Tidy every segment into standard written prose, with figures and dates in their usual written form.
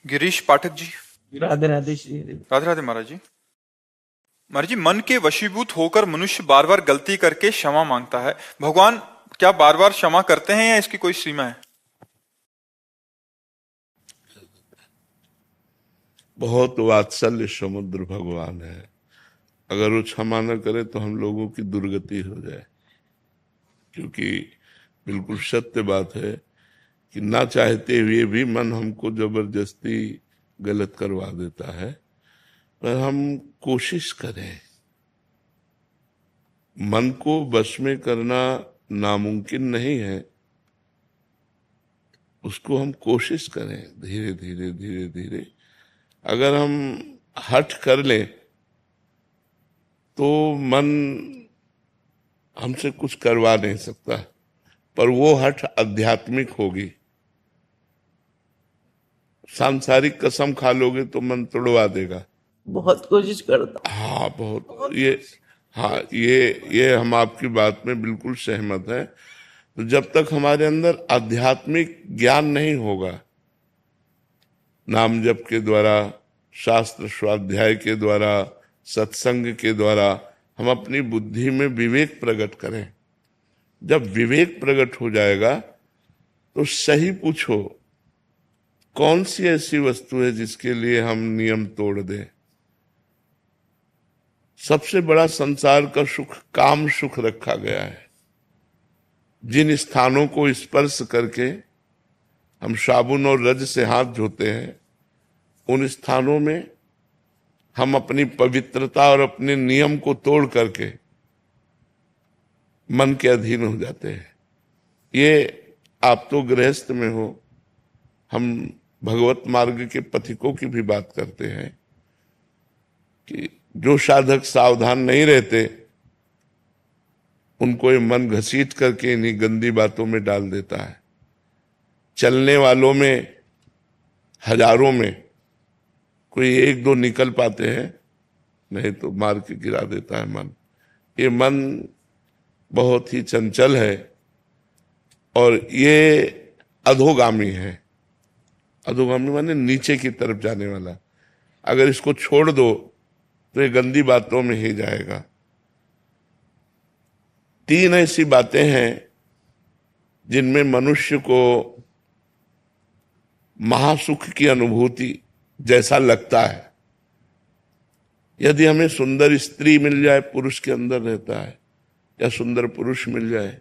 गिरीश पाठक जी। राधे राधे श्री। राधे राधे महाराज जी। महाराज जी, मन के वशीभूत होकर मनुष्य बार बार गलती करके क्षमा मांगता है। भगवान क्या बार बार क्षमा करते हैं या इसकी कोई सीमा है? बहुत वात्सल्य समुद्र भगवान है। अगर वो क्षमा न करे तो हम लोगों की दुर्गति हो जाए, क्योंकि बिल्कुल सत्य बात है कि ना चाहते हुए भी मन हमको जबरदस्ती गलत करवा देता है। पर हम कोशिश करें, मन को वश में करना नामुमकिन नहीं है, उसको हम कोशिश करें धीरे धीरे धीरे धीरे। अगर हम हठ कर लें तो मन हमसे कुछ करवा नहीं सकता, पर वो हठ आध्यात्मिक होगी। सांसारिक कसम खा लोगे तो मन तोड़वा देगा। बहुत कोशिश करता हाँ, बहुत ये हम आपकी बात में बिल्कुल सहमत हैं। तो जब तक हमारे अंदर आध्यात्मिक ज्ञान नहीं होगा, नाम जप के द्वारा, शास्त्र स्वाध्याय के द्वारा, सत्संग के द्वारा हम अपनी बुद्धि में विवेक प्रकट करें। जब विवेक प्रकट हो जाएगा तो सही पूछो, कौन सी ऐसी वस्तु है जिसके लिए हम नियम तोड़ दें? सबसे बड़ा संसार का सुख काम सुख रखा गया है। जिन स्थानों को स्पर्श करके हम साबुन और रज से हाथ धोते हैं, उन स्थानों में हम अपनी पवित्रता और अपने नियम को तोड़ करके मन के अधीन हो जाते हैं। ये आप तो गृहस्थ में हो, हम भगवत मार्ग के पथिकों की भी बात करते हैं कि जो साधक सावधान नहीं रहते, उनको ये मन घसीट करके इन्हीं गंदी बातों में डाल देता है। चलने वालों में हजारों में कोई एक दो निकल पाते हैं, नहीं तो मार के गिरा देता है मन। ये मन बहुत ही चंचल है और ये अधोगामी है। अधोगामी माने नीचे की तरफ जाने वाला। अगर इसको छोड़ दो तो ये गंदी बातों में ही जाएगा। तीन ऐसी बातें हैं जिनमें मनुष्य को महासुख की अनुभूति जैसा लगता है। यदि हमें सुंदर स्त्री मिल जाए, पुरुष के अंदर रहता है, या सुंदर पुरुष मिल जाए,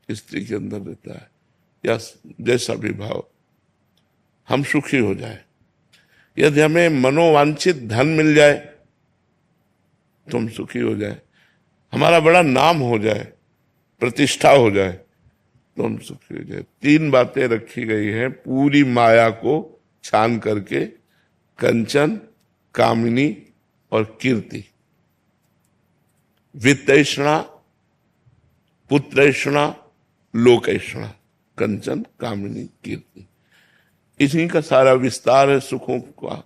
स्त्री के अंदर रहता है, या जैसा भी भाव, हम सुखी हो जाए। यदि हमें मनोवांछित धन मिल जाए तो हम सुखी हो जाए। हमारा बड़ा नाम हो जाए, प्रतिष्ठा हो जाए तो हम सुखी हो जाए। तीन बातें रखी गई हैं पूरी माया को छान करके: कंचन, कामिनी और कीर्ति। वित्तैषणा, पुत्रैषणा, लोकैषणा। कंचन, कामिनी, कीर्ति, इसी का सारा विस्तार है सुखों का।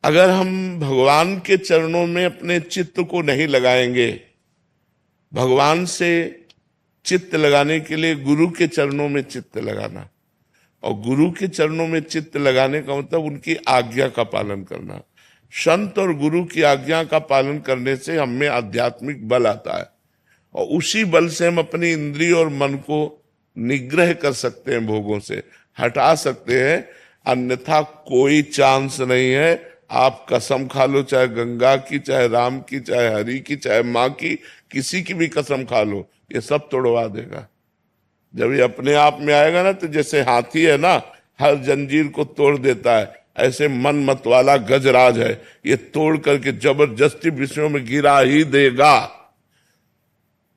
अगर हम भगवान के चरणों में अपने चित्त को नहीं लगाएंगे, भगवान से चित्त लगाने के लिए गुरु के चरणों में चित्त लगाना, और गुरु के चरणों में चित्त लगाने का मतलब उनकी आज्ञा का पालन करना। संत और गुरु की आज्ञा का पालन करने से हमें आध्यात्मिक बल आता है, और उसी बल से हम अपनी इंद्रिय और मन को निग्रह कर सकते हैं, भोगों से हटा सकते हैं। अन्यथा कोई चांस नहीं है। आप कसम खा लो, चाहे गंगा की, चाहे राम की, चाहे हरि की, चाहे माँ की, किसी की भी कसम खा लो, ये सब तोड़वा देगा। जब ये अपने आप में आएगा ना, तो जैसे हाथी है ना, हर जंजीर को तोड़ देता है, ऐसे मन मत वाला गजराज है, ये तोड़ करके जबरदस्ती विषयों में गिरा ही देगा।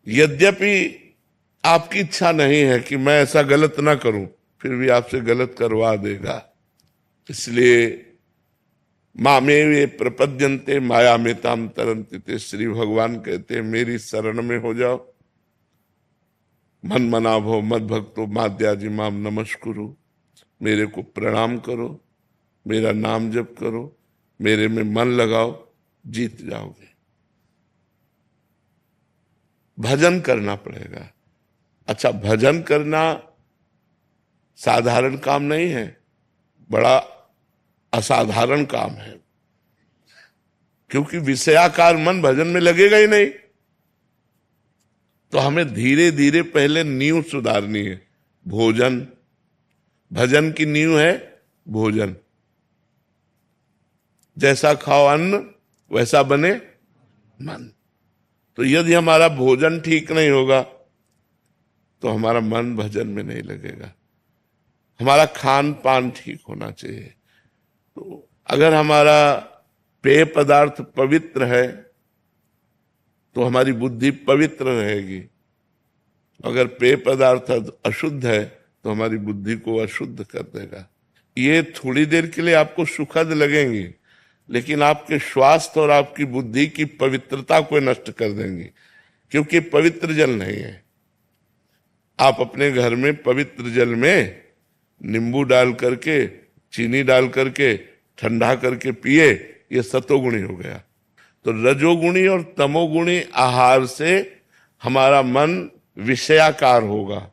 यद्यपि आपकी इच्छा नहीं है कि मैं ऐसा गलत ना करूं, फिर भी आपसे गलत करवा देगा। इसलिए मामेवे प्रपद्यन्ते माया में ताम तरन्ति ते, श्री भगवान कहते हैं मेरी शरण में हो जाओ। मन मना भो मद भक्तो माद्याजी माम नमस्कुरु, मेरे को प्रणाम करो, मेरा नाम जप करो, मेरे में मन लगाओ, जीत जाओगे। भजन करना पड़ेगा। अच्छा, भजन करना साधारण काम नहीं है। बड़ा असाधारण काम है, क्योंकि विषयाकार मन भजन में लगेगा ही नहीं। तो हमें धीरे धीरे पहले नींव सुधारनी है। भोजन, भजन की नींव है भोजन। जैसा खाओ अन्न वैसा बने मन। तो यदि हमारा भोजन ठीक नहीं होगा तो हमारा मन भजन में नहीं लगेगा। हमारा खान पान ठीक होना चाहिए। तो अगर हमारा पेय पदार्थ पवित्र है तो हमारी बुद्धि पवित्र रहेगी। अगर पेय पदार्थ अशुद्ध है तो हमारी बुद्धि को अशुद्ध कर देगा। ये थोड़ी देर के लिए आपको सुखद लगेंगी, लेकिन आपके स्वास्थ्य और आपकी बुद्धि की पवित्रता को नष्ट कर देंगी, क्योंकि पवित्र जल नहीं है। आप अपने घर में पवित्र जल में नींबू डाल करके, चीनी डाल करके, ठंडा करके पिए, ये सतोगुणी हो गया। तो रजोगुणी और तमोगुणी आहार से हमारा मन विषयाकार होगा,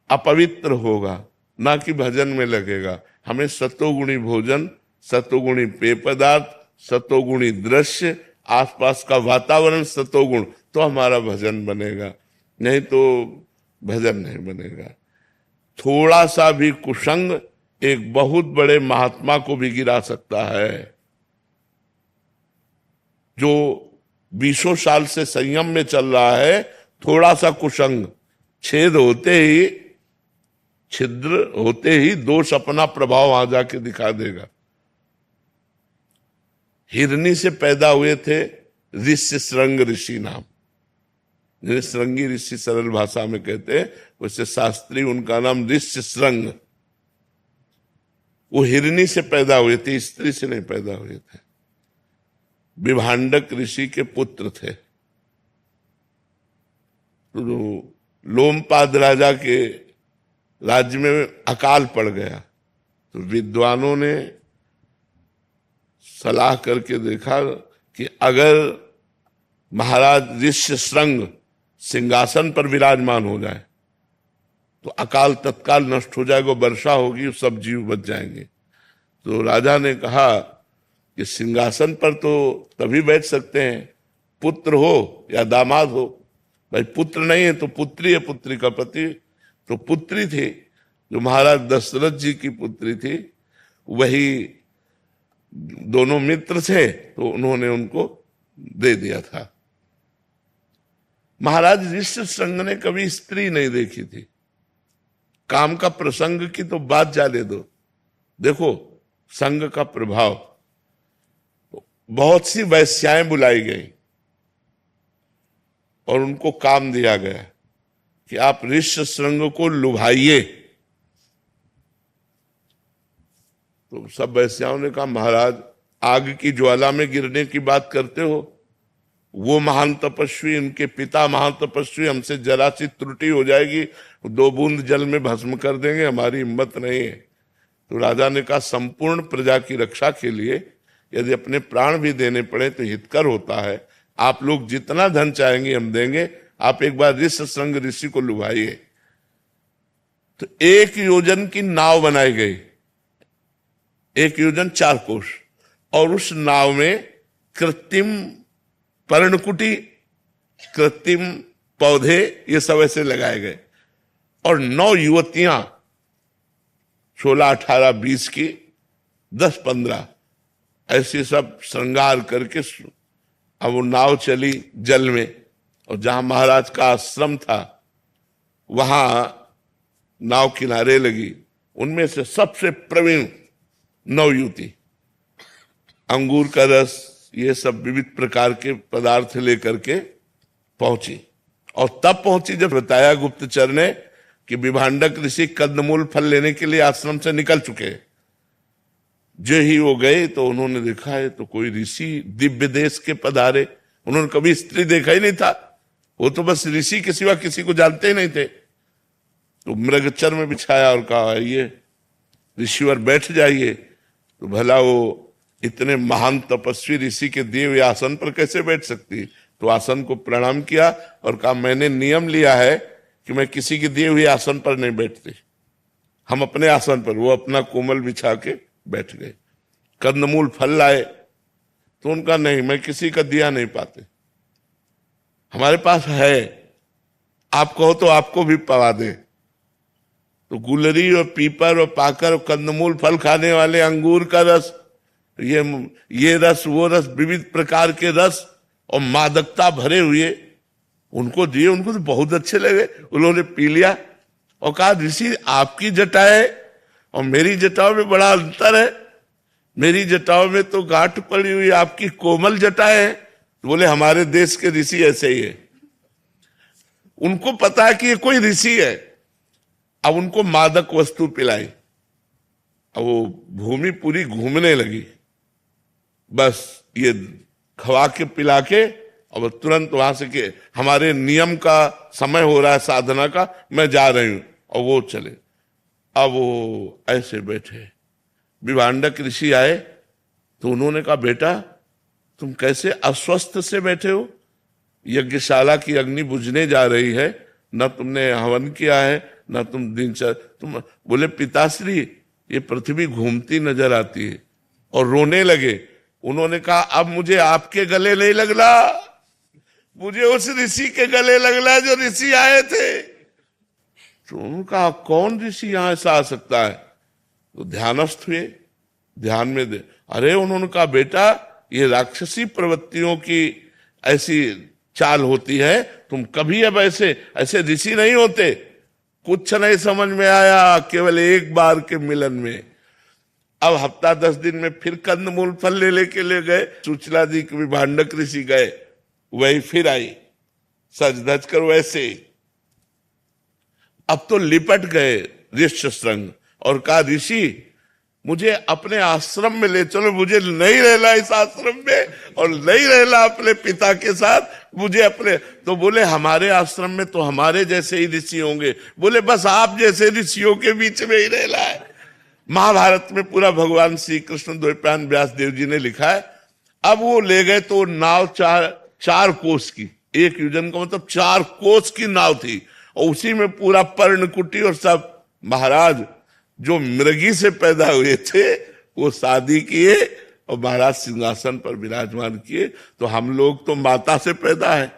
अपवित्र होगा, ना कि भजन में लगेगा। हमें सतोगुणी भोजन, सतोगुणी पेय पदार्थ, सतोगुणी दृश्य, आसपास का वातावरण सतोगुण, तो हमारा भजन बनेगा, नहीं तो भजन नहीं बनेगा। थोड़ा सा भी कुसंग एक बहुत बड़े महात्मा को भी गिरा सकता है। जो 20 साल से संयम में चल रहा है, थोड़ा सा कुसंग, छेद होते ही, छिद्र होते ही दोष अपना प्रभाव वहां जाके दिखा देगा। हिरनी से पैदा हुए थे ऋष्य श्रृंग ऋषि नाम, श्रृंगी ऋषि सरल भाषा में कहते हैं, वैसे शास्त्री उनका नाम ऋष्य श्रृंग। वो हिरनी से पैदा हुए थे, स्त्री से नहीं पैदा हुए थे। विभांडक ऋषि के पुत्र थे। तो लोमपाद राजा के राज्य में अकाल पड़ गया, तो विद्वानों ने सलाह करके देखा कि अगर महाराज ऋष्य श्रृंग सिंहासन पर विराजमान हो जाए तो अकाल तत्काल नष्ट हो जाएगा, वर्षा होगी, सब जीव बच जाएंगे। तो राजा ने कहा कि सिंहासन पर तो तभी बैठ सकते हैं पुत्र हो या दामाद हो। भाई पुत्र नहीं है तो पुत्री है, पुत्री का पति। तो पुत्री थी, जो महाराज दशरथ जी की पुत्री थी, वही दोनों मित्र थे, तो उन्होंने उनको दे दिया था। महाराज ऋष्य श्रृंग ने कभी स्त्री नहीं देखी थी। काम का प्रसंग की तो बात जाने दो। देखो संग का प्रभाव, बहुत सी वैश्याएं बुलाई गई और उनको काम दिया गया कि आप ऋष्य श्रृंग को लुभाइए। तो सब वैश्याओं ने कहा, महाराज आग की ज्वाला में गिरने की बात करते हो, वो महान तपस्वी, उनके पिता महान तपस्वी, हमसे जरा सी त्रुटि हो जाएगी 2 बूंद जल में भस्म कर देंगे, हमारी हिम्मत नहीं है। तो राजा ने कहा, संपूर्ण प्रजा की रक्षा के लिए यदि अपने प्राण भी देने पड़े तो हितकर होता है। आप लोग जितना धन चाहेंगे हम देंगे, आप एक बार ऋष्य श्रृंग ऋषि को लुभाइए। तो 1 योजन की नाव बनाई गई, 1 योजन 4 कोस, और उस नाव में कृत्रिम पर्णकुटी, कृत्रिम पौधे, ये सब ऐसे लगाए गए। और 9 युवतियां 16, 18, 20 की, 10, 15 ऐसे सब श्रृंगार करके अब वो नाव चली जल में। और जहां महाराज का आश्रम था वहां नाव किनारे लगी। उनमें से सबसे प्रवीण 9 युवती अंगूर का रस, ये सब विविध प्रकार के पदार्थ लेकर के पहुंची। और तब पहुंची जब बताया गुप्तचर ने कि विभांडक ऋषि कंदमूल फल लेने के लिए आश्रम से निकल चुके। जो ही वो गए तो उन्होंने देखा है तो कोई ऋषि दिव्य देश के पधारे। उन्होंने कभी स्त्री देखा ही नहीं था, वो तो बस ऋषि के सिवा किसी को जानते ही नहीं थे। तो मृगचर में बिछाया और कहा, ये ऋषिवर बैठ जाइए। तो भला वो इतने महान तपस्वी ऋषि के दिए हुए आसन पर कैसे बैठ सकती। तो आसन को प्रणाम किया और कहा, मैंने नियम लिया है कि मैं किसी के दिए हुए आसन पर नहीं बैठती। हम अपने आसन पर, वो अपना कोमल बिछा के बैठ गए। कंदमूल फल लाए तो उनका नहीं, मैं किसी का दिया नहीं पाते, हमारे पास है, आप कहो तो आपको भी पवा दे। तो गुलरी और पीपर और पाकर और कंदमूल फल खाने वाले, अंगूर का रस, ये रस वो रस, विविध प्रकार के रस और मादकता भरे हुए उनको दिए। उनको तो बहुत अच्छे लगे, उन्होंने पी लिया और कहा ऋषि आपकी जटाएं और मेरी जटाओं में बड़ा अंतर है, मेरी जटाओं में तो गांठ पड़ी हुई, आपकी कोमल जटाएं हैं। तो बोले हमारे देश के ऋषि ऐसे ही है, उनको पता है कि ये कोई ऋषि है। अब उनको मादक वस्तु पिलाई, अब वो भूमि पूरी घूमने लगी, बस ये खवा के पिला के और तुरंत वहां से के हमारे नियम का समय हो रहा है साधना का, मैं जा रही हूं, और वो चले। अब वो ऐसे बैठे, विभांडक ऋषि आए तो उन्होंने कहा बेटा तुम कैसे अस्वस्थ से बैठे हो, यज्ञशाला की अग्नि बुझने जा रही है, न तुमने हवन किया है, न तुम दिनचर्या। तुम बोले पिताश्री ये पृथ्वी घूमती नजर आती है, और रोने लगे। उन्होंने कहा अब मुझे आपके गले नहीं लगना, मुझे उस ऋषि के गले लगना जो ऋषि आए थे। तो उन्होंने कहा कौन ऋषि यहां से आ सकता है? तो ध्यानस्थ हुए, ध्यान में दे। अरे उन्होंने कहा बेटा ये राक्षसी प्रवृत्तियों की ऐसी चाल होती है, तुम कभी अब ऐसे ऋषि नहीं होते। कुछ नहीं समझ में आया, केवल एक बार के मिलन में। अब हफ्ता 10 दिन में फिर कंदमूल फल लेके ले गए, सुचला जी के विभांडक ऋषि गए, वही फिर आई सज धज कर वैसे। अब तो लिपट गए ऋष्य श्रृंग और कहा ऋषि मुझे अपने आश्रम में ले चलो, मुझे नहीं रहना इस आश्रम में और नहीं रहना अपने पिता के साथ, मुझे अपने। तो बोले हमारे आश्रम में तो हमारे जैसे ही ऋषि होंगे। बोले बस आप जैसे ऋषियों के बीच में ही रहना है। महाभारत में पूरा भगवान श्री कृष्ण द्वैपायन व्यास देव जी ने लिखा है। अब वो ले गए तो नाव चार कोस की, एक योजन का मतलब 4 कोस की नाव थी, और उसी में पूरा पर्णकुटी और सब। महाराज जो मृगी से पैदा हुए थे वो शादी किए और महाराज सिंहासन पर विराजमान किए। तो हम लोग तो माता से पैदा है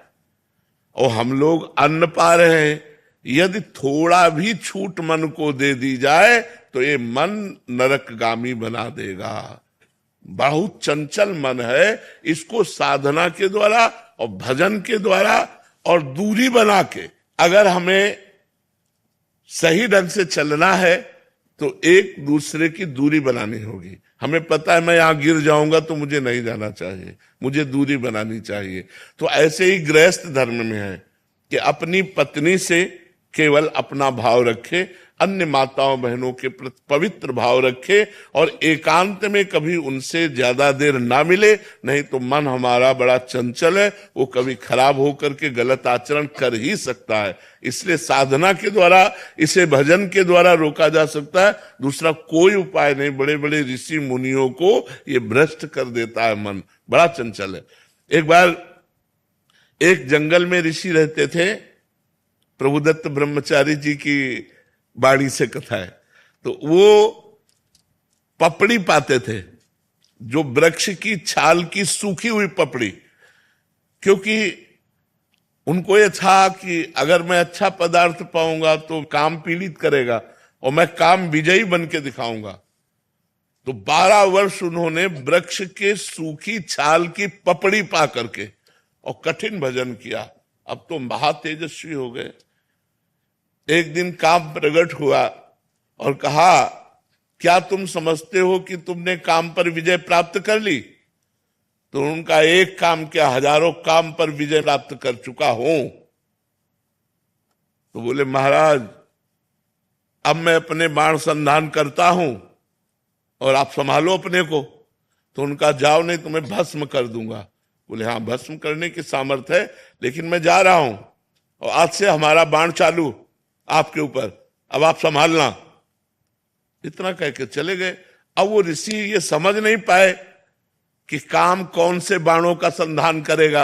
और हम लोग अन्न पा रहे हैं। यदि थोड़ा भी छूट मन को दे दी जाए तो ये मन नरकगामी बना देगा। बहुत चंचल मन है, इसको साधना के द्वारा और भजन के द्वारा और दूरी बना के अगर हमें सही ढंग से चलना है तो एक दूसरे की दूरी बनानी होगी। हमें पता है मैं यहां गिर जाऊंगा तो मुझे नहीं जाना चाहिए, मुझे दूरी बनानी चाहिए। तो ऐसे ही गृहस्थ धर्म में है कि अपनी पत्नी से केवल अपना भाव रखे, अन्य माताओं बहनों के प्रति पवित्र भाव रखे और एकांत में कभी उनसे ज्यादा देर ना मिले, नहीं तो मन हमारा बड़ा चंचल है, वो कभी खराब होकर के गलत आचरण कर ही सकता है। इसलिए साधना के द्वारा, इसे भजन के द्वारा रोका जा सकता है, दूसरा कोई उपाय नहीं। बड़े बड़े ऋषि मुनियों को ये भ्रष्ट कर देता है, मन बड़ा चंचल है। एक बार एक जंगल में ऋषि रहते थे, प्रभुदत्त ब्रह्मचारी जी की बाणी से कथा है। तो वो पपड़ी पाते थे, जो वृक्ष की छाल की सूखी हुई पपड़ी, क्योंकि उनको ये था कि अगर मैं अच्छा पदार्थ पाऊंगा तो काम पीड़ित करेगा और मैं काम विजयी बन के दिखाऊंगा। तो 12 वर्ष उन्होंने वृक्ष के सूखी छाल की पपड़ी पा करके और कठिन भजन किया। अब तो महातेजस्वी हो गए। एक दिन काम प्रकट हुआ और कहा क्या तुम समझते हो कि तुमने काम पर विजय प्राप्त कर ली? तो उनका एक काम क्या, हजारों काम पर विजय प्राप्त कर चुका हूं। तो बोले महाराज अब मैं अपने बाण संधान करता हूं और आप संभालो अपने को। तो उनका जाओ नहीं तो मैं भस्म कर दूंगा। बोले हाँ भस्म करने की सामर्थ्य है, लेकिन मैं जा रहा हूं और आज से हमारा बाण चालू आपके ऊपर, अब आप संभालना। इतना कह के चले गए। अब वो ऋषि ये समझ नहीं पाए कि काम कौन से बाणों का संधान करेगा।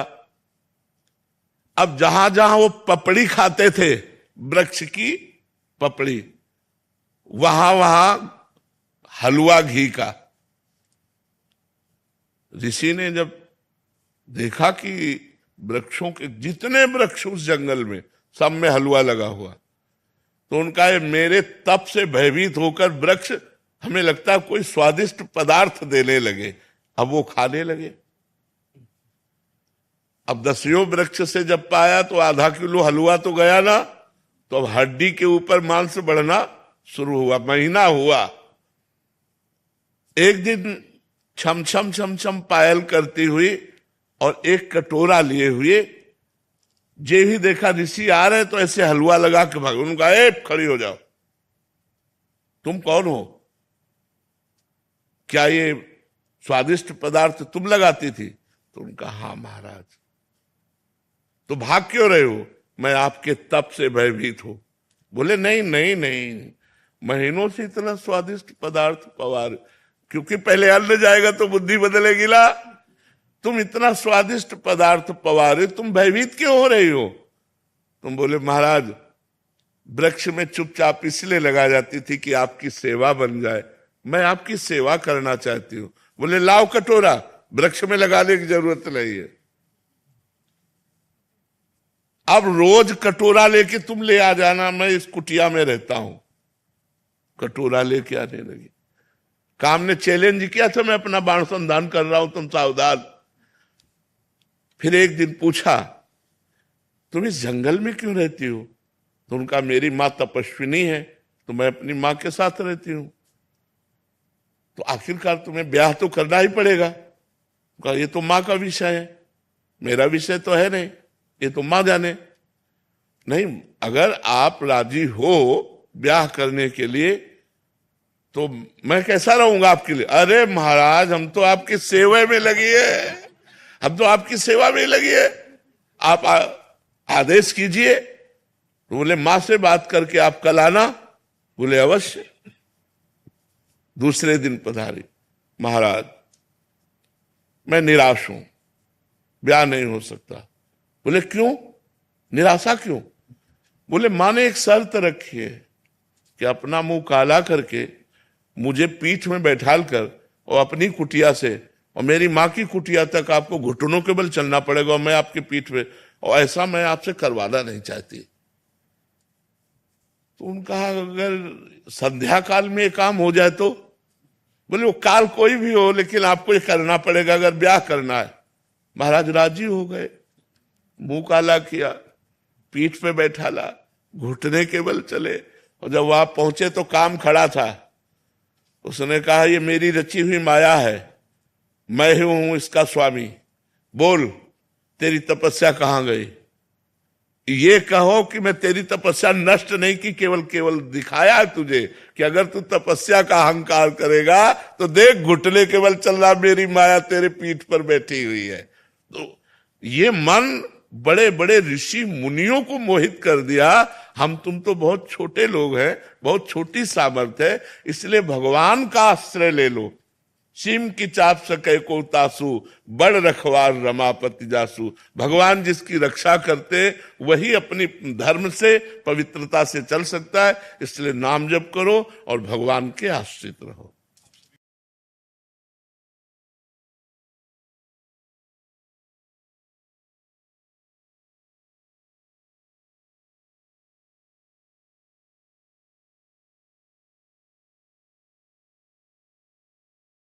अब जहां जहां वो पपड़ी खाते थे, वृक्ष की पपड़ी, वहां वहां हलवा घी का। ऋषि ने जब देखा कि वृक्षों के जितने वृक्ष उस जंगल में सब में हलवा लगा हुआ, तो उनका ये मेरे तप से भयभीत होकर वृक्ष हमें लगता है कोई स्वादिष्ट पदार्थ देने लगे, अब वो खाने लगे। अब 10वें वृक्ष से जब पाया तो आधा किलो हलवा तो गया ना, तो अब हड्डी के ऊपर मांस बढ़ना शुरू हुआ। महीना हुआ, एक दिन छम छम छम छम पायल करती हुई और एक कटोरा लिए हुए, जे भी देखा ऋषि आ रहे तो ऐसे हलवा लगा के भाग। उनका ए खड़ी हो जाओ, तुम कौन हो? क्या ये स्वादिष्ट पदार्थ तुम लगाती थी? तो उनका हाँ महाराज। तो भाग क्यों रहे हो? मैं आपके तप से भयभीत हूं। बोले नहीं नहीं नहीं, महीनों से इतना स्वादिष्ट पदार्थ पवार, क्योंकि पहले अन्न जाएगा तो बुद्धि बदलेगी ला। तुम इतना स्वादिष्ट पदार्थ पवारे, तुम भयभीत क्यों हो रही हो? तुम बोले महाराज, वृक्ष में चुपचाप इसलिए लगा जाती थी कि आपकी सेवा बन जाए, मैं आपकी सेवा करना चाहती हूं। बोले लाओ कटोरा, वृक्ष में लगाने की जरूरत नहीं है। अब रोज कटोरा लेके तुम ले आ जाना, मैं इस कुटिया में रहता हूं। कटोरा लेके आने लगी। काम ने चैलेंज किया था, मैं अपना बाण संधान कर रहा हूं, तुम सावधान। फिर एक दिन पूछा, तुम इस जंगल में क्यों रहती हो? तो उनका मेरी मां तपस्विनी है, तो मैं अपनी मां के साथ रहती हूं। तो आखिरकार तुम्हें ब्याह तो करना ही पड़ेगा। कहा ये तो मां का विषय है, मेरा विषय तो है नहीं, ये तो मां जाने। नहीं, अगर आप राजी हो ब्याह करने के लिए तो मैं कैसा रहूंगा आपके लिए? अरे महाराज, हम तो आपकी सेवा में लगी है, हम तो आपकी सेवा में लगी है, आप आदेश कीजिए। तो बोले मां से बात करके आप कल आना। बोले अवश्य। दूसरे दिन पधारी, महाराज मैं निराश हूं, ब्याह नहीं हो सकता। बोले क्यों? निराशा क्यों? बोले मां ने एक शर्त रखी है कि अपना मुंह काला करके मुझे पीठ में बैठाल कर और अपनी कुटिया से और मेरी मां की कुटिया तक आपको घुटनों के बल चलना पड़ेगा, और मैं आपकी पीठ पे, और ऐसा मैं आपसे करवाना नहीं चाहती। तो उनका अगर संध्या काल में ये काम हो जाए तो? बोले वो काल कोई भी हो, लेकिन आपको ये करना पड़ेगा अगर ब्याह करना है। महाराज राजी हो गए, मुंह काला किया, पीठ पे बैठाला, घुटने के बल चले। और जब वहां पहुंचे तो काम खड़ा था। उसने कहा ये मेरी रची हुई माया है, मैं ही हूं इसका स्वामी, बोल तेरी तपस्या कहां गई? ये कहो कि मैं तेरी तपस्या नष्ट नहीं की, केवल केवल दिखाया है तुझे कि अगर तू तपस्या का अहंकार करेगा तो देख घुटने के बल चल रहा, मेरी माया तेरे पीठ पर बैठी हुई है। तो ये मन बड़े बड़े ऋषि मुनियों को मोहित कर दिया। हम तुम तो बहुत छोटे लोग हैं, बहुत छोटी सामर्थ्य है, इसलिए भगवान का आश्रय ले लो। सीम की चाप सके को तासु, बड़ रखवार रमापति जासु। भगवान जिसकी रक्षा करते वही अपनी धर्म से, पवित्रता से चल सकता है। इसलिए नाम जप करो और भगवान के आश्रित रहो।